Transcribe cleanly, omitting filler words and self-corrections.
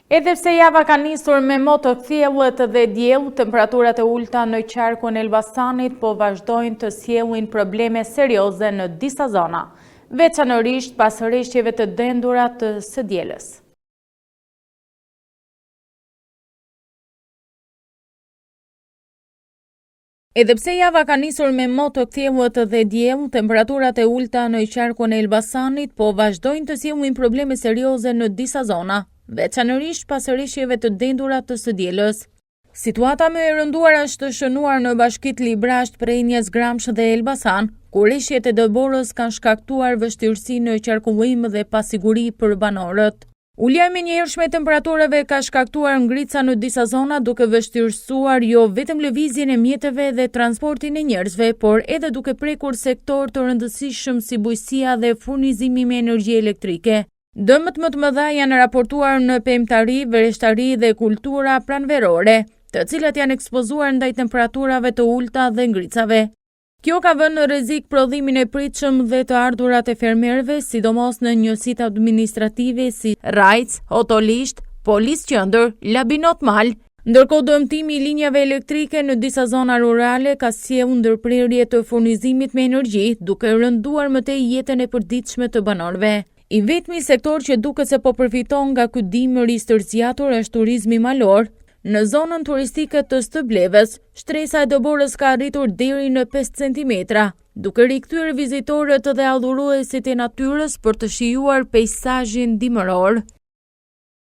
Edhe pse java ka nisur me mo të kthjellët dhe diell, temperaturat e ulta në qarkun e Elbasanit po vazhdojnë të sjellin probleme serioze në disa zona, veçanërisht pas rreshjeve të dendura të së dielës. Edhe pse java ka nisur me mo të kthjellët dhe diell, temperaturat e ulta në qarkun e Elbasanit po vazhdojnë të sjellin probleme serioze në disa zona, veçanërisht pas rreshjeve të dendura të së dielës. Situata më e rënduar është shënuar në bashkitë Librasht, Prenjes, Gramsh dhe Elbasan, ku rreshjet e dëborës kanë shkaktuar vështirësi në qarkullim dhe pasiguri për banorët. Ulja e menjëhershme e temperaturave ka shkaktuar ngrica në disa zona, duke vështirësuar jo vetëm lëvizjen e mjeteve dhe transportin e njerëzve, por edhe duke prekur sektor të rëndësishëm si bujqësia dhe furnizimi me energji elektrike. Dëmët më të mëdha janë raportuar në pemtari, vereshtari dhe kultura pranverore, të cilat janë ekspozuar ndaj temperaturave të ulta dhe ngricave. Kjo ka vënë në rrezik prodhimin e pritshëm dhe të ardhurat e fermerëve, sidomos në njësitë administrative si Rajc, Otolisht, Polis Qendër, Labinot Mal, ndërkohë dëmtimi i linjave elektrike në disa zona rurale ka sjellë ndërprerje të furnizimit me energji, duke rënduar më tej jetën e përditshme të banorëve. I vetmi sektor që duket se po përfiton nga ky dimër i stërziatur është turizmi malor. Në zonën turistike të Stëblevës, shtresa e dëborës ka arritur deri në 5 cm, duke rikthyer vizitorët dhe adhuruesit e natyrës për të shijuar peizazhin dimëror.